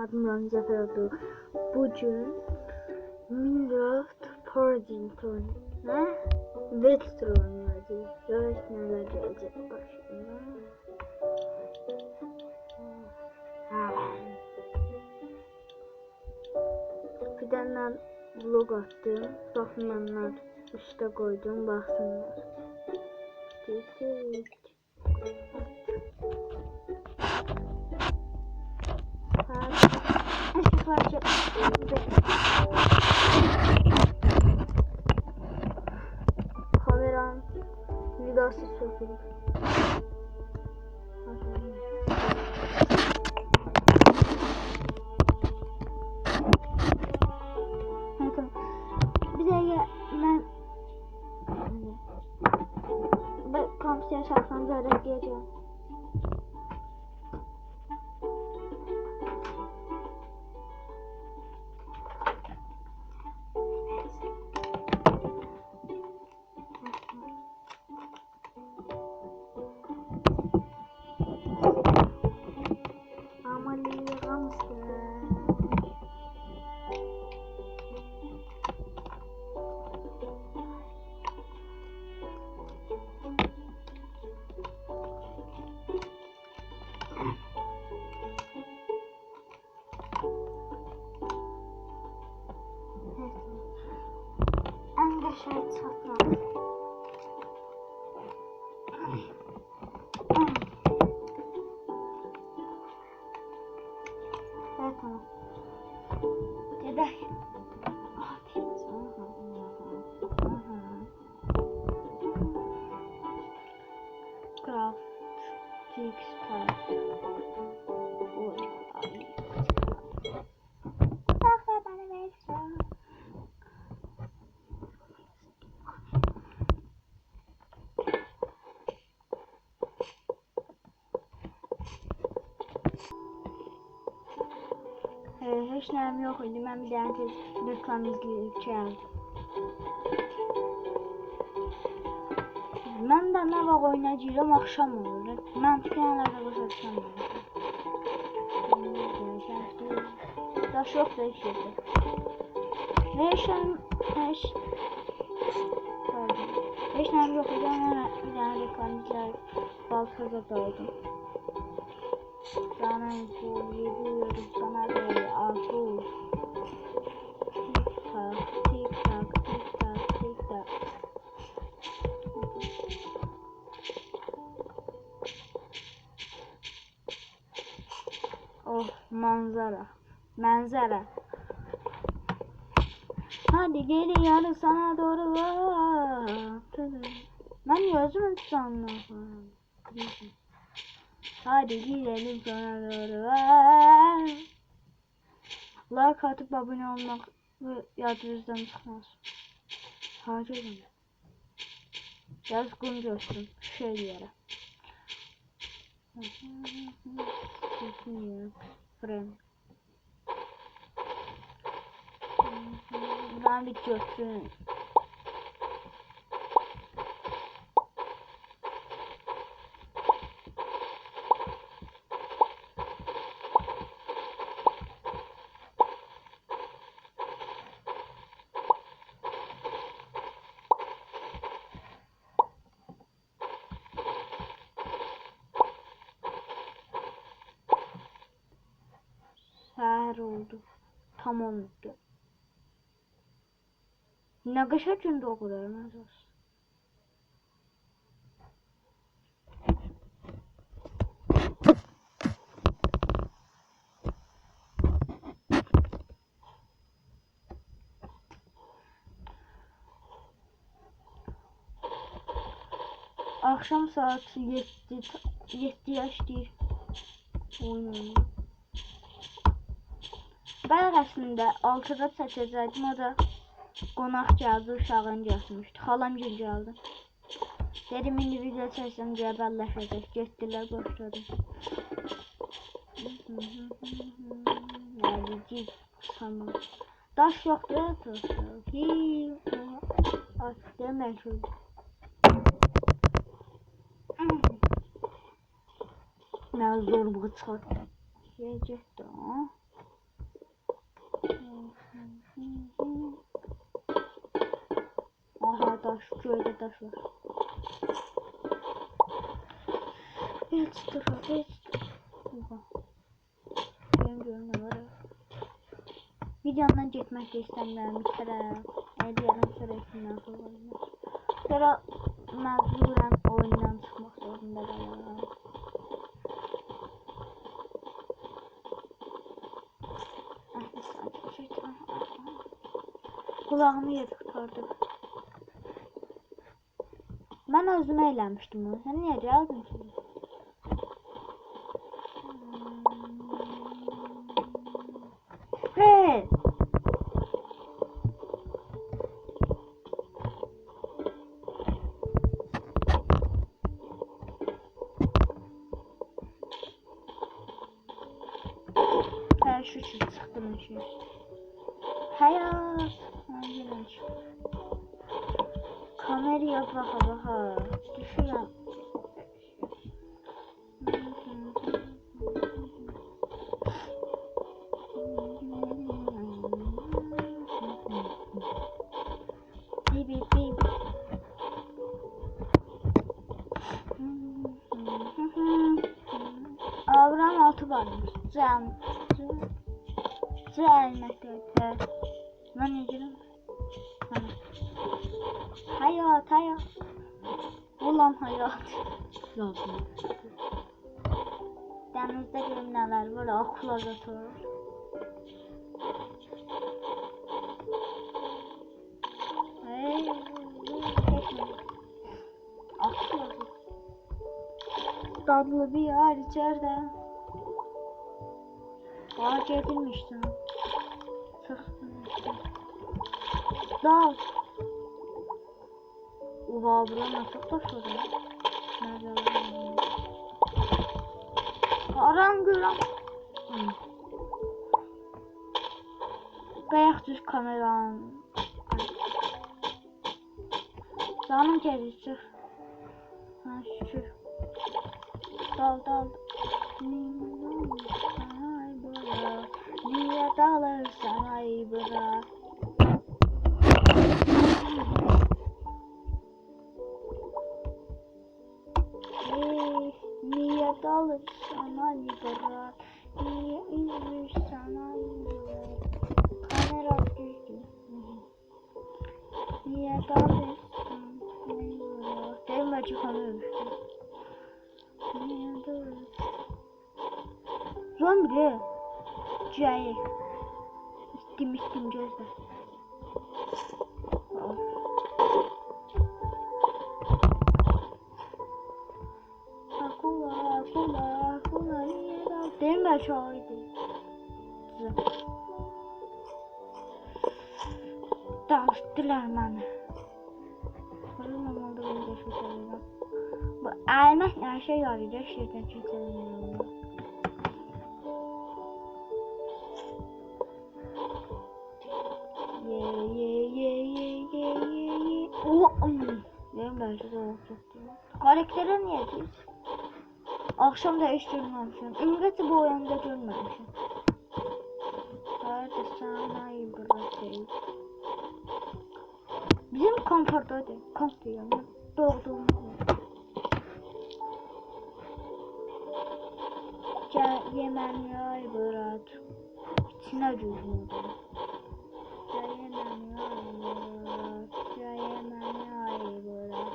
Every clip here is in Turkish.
Adım Ramizəfər oldu. Bugün Minecraft Paradise ne? Vector oynayacağız. Görək neler gelecek başına. Bir tane vlog attım. Baxmayanlar üstə koydum, baxsınlar. Kameram vidası söküldü. Bir de ben kampüse şahsında öğreteceğim. Şöyle satmam. Evet tamam. Dede. Craft. Kickstart. Hiç neyim yok idi. Ben bir tane reklam izleyip geldim. Ben de ne var oynayacağım akşam olur. Mantıklı yerlerde başa düşemiyorum. Daş yok da hiç şeydi. Hiç neyim yok idi. Ben bir tane reklam izleyip balkaza daldım. Sana bu yediyorum sana böyle akıl. Tik tak tik tak tik tak tik tak. Oh manzara. Manzara. Hadi geliyorum sana doğru. Ben yazım sandım. Hadi gidelim sana doğru. Like atıp abone olmak ve yadınızdan çıkmaz. Harcayalım. Yaz kuncosun şey yere. Friend. Ben bitiyorsun. Səhər oldu. Tam oldu. Ne kadar gündə o kadar məzəs. Akşam saat 7 yaşdır. Oyun. Ben əslində 6-da çəkəcəkdim, o da qonaq gəldi, uşağın gəlmişdi. Xalam gün gəldi. Dedim indi video çəksəm cəbəlləşəcək. Getdilər başladım. Nəlicik tamam. Daş yoxdur, açdı məşhur. Nə zor bu çıxart. Yiyəcək də. Göydə daş var. Ekstra. Oha. Görün ne var ya. Videomdan getmək də istəmirəm. Bitirəm. Eləyərəm sonra etməyəm. Sonra məcburən oyundan çıxmaq zorunda qalıram. Kulağımı yedik tutardı. Ben özüme eğlenmiştim bunu. Sen niye geldin ki? Hey! Her şu çıktım için. Hayat. Kameraya baka. Düşürəm. Avram altı varmış. Cəhənnətdə. Mən necəyəm? Hayat. Ulan hayat. Lazım. Denizde görüm neler var. Akula götürür. Akula. Dadlı bir yer içeride. Ağaç edilmişti. Dal. Oha buranın çok taş var ya. Nerede var? Karanlık. Qayak düz kameranın. Canım geldi çıx. Ha şükür. Dal. Niye dalırsan ay bırak. Niye dalırsan ay bırak. Niye üzülürsen ay bırak. Kamera düzdü. Niye dalırsan ay bırak. Derim belki kamera düştü. Niye dalırsan. Zombi. Cahil. İstim gözle. Akula niye dal? Deme şahidi. Dağıttılar beni. Normalde böyle de çok seviyorum. Bu elmas her şey yarayacak şeyden çok seviyorum. Benim belki de olacaktı. Karaktere niye değil? Akşam da hiç görmemişim. Ümmeti bu oyunda görmemişim. Hadi sana iyi bırakayım. Bizim kamplardaydı. Kamp diyorum. Doğduğumuz yer. Gel yemeni ay bırak. İçine gözüm oldu. Gel yemeni ay bırak. Gel yemeni ay bırak.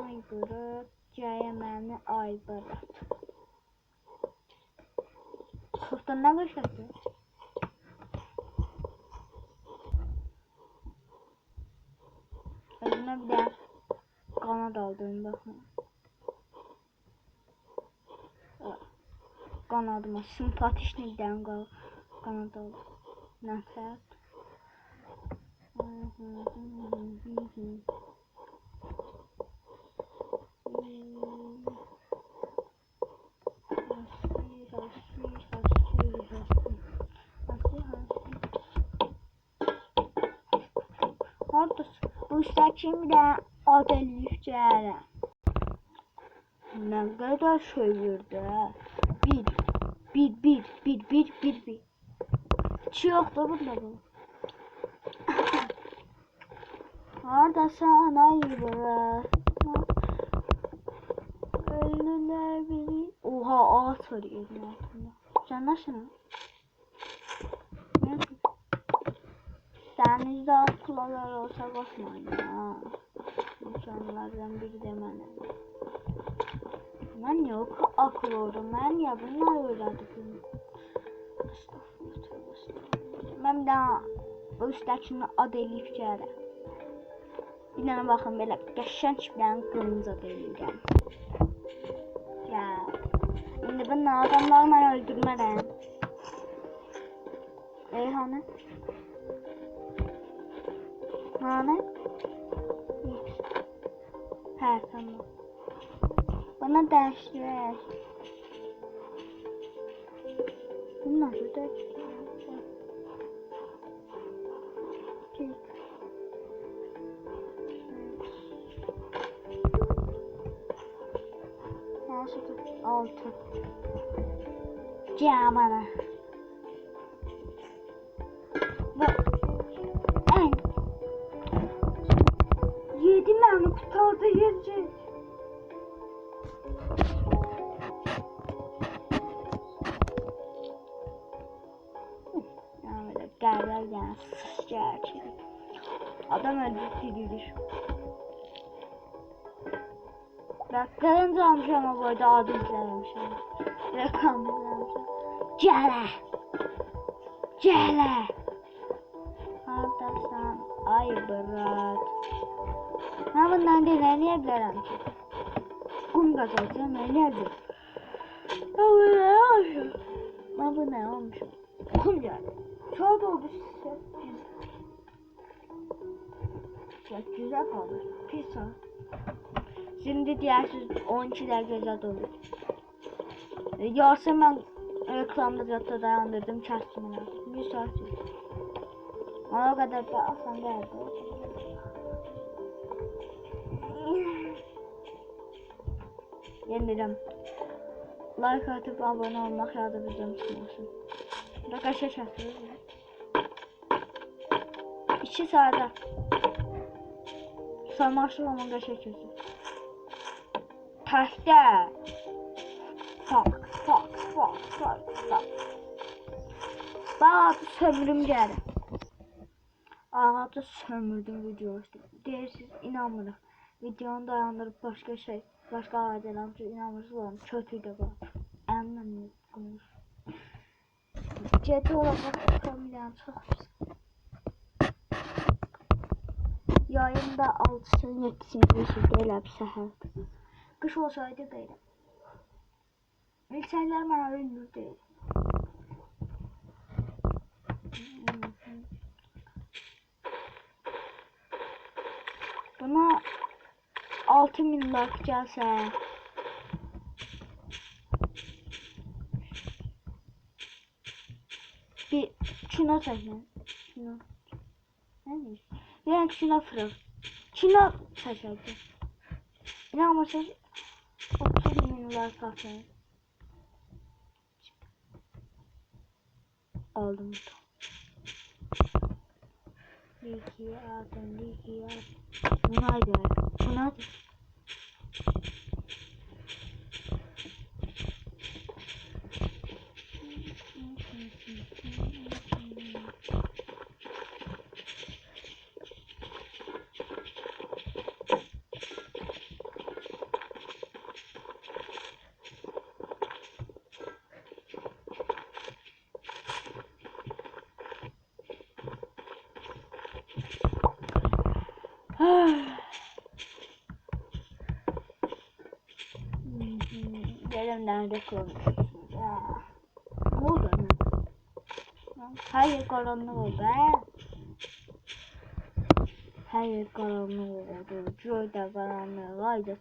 Ay bırak. Cəyəməni ay bırak. Kuftan ne başladı? Özüme bir de kanat aldım bakın. Kanadıma simpatişlikdən kanat aldım. Nəfət. Bu üstteki bir de adelik cəhərə. Nə qədər söylürdü hə? Bir. Hiç yoktu bunda bu. Hardasan ay bırak. Ölüler biri. Oha ağaç var yerin altında. Sen nasılsın? Denizde akıllar olsa bakmayın ha. İnsanlardan biri de mənəm. Mən yok akıl oldum. Mən ya bunlar öyrədim. Mən bir daha o üstdəkini ad eləyib gələm. Bir dənə baxın belə qəşəng bir dənə qılınc ad eləyib gələm. Gəl. İndi bunlar adamları mən öldürmərəm. Hanı? Hanı? Hə, tamam. Bana dərslər. Bunu nasıl dərslər? Nasıl? 6. Camana. Bu en 7 mermi kurtardı yiyecek. Yani gel gerçek. Adam öldürtülür. Bak karınca almış ama bu arada adı izlememişim. Reklam izlememişim. Cele. Hardasan ay bırak. Ben bundan deneyebilirim ki. Kum kazanacağım ben nerede? Ben bu ne olmuş? Kum geldi. Saat oldu 8. Güzel kaldı. Bir saat. Şimdi diğersiz 12'ler göze dolu. Yarısı ben reklamda zaten dayandırdım kestimine. 100 saat. Ona kadar da asan geldi. Yenildim. Like atıp abone olmak yardımcım olsun. Arkadaşlar çatırız. 2 saate. Samaşır onun da çekiyorsun. Tahta. Fuck. Bak sömürüm geldi. Ağaçta sömürdüm videoyu. Değersiz inanmırım. Videonu dayandırıp başka ağaçlarımıza inanmırsınız. Kötü de var. Eminim konuş. Ciddi olarak komedyen çok güzel. Yayında 6'sının 7'sini geçirdi elə bir səhər. Qış olsaydı deyiləm. Milçəklər mənə ölmür deyil. Buna 6000 like gəlsə bir kino çəkməm. Kino. Nə deyir? Yəni kino fırıl. Kino çəkəcək. İnanmırsınız 30.000 like atın. Aldım. Liki aldım. Buna gel. Buna da. Elimden dökülmüş. Ne oldu lan? Hayır karanlık oldu Hayır karanlık oldu. Joyda karanlık ayda.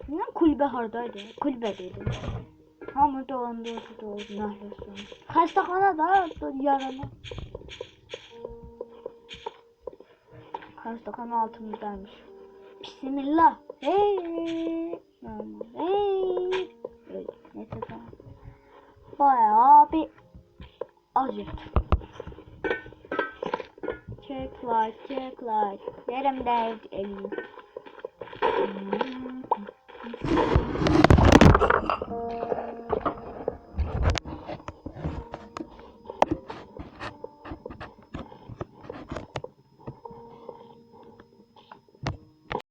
Ne kulübe hardaydı? Kulübedeydi. Hamur dolandı ortada oldu. Nahreston. Hastahana da yarana. Hastahana altımızdaymış. Bismillah. Hey. Neyse tamam. Bayağı bir acıktı. Check light. Yerim değil.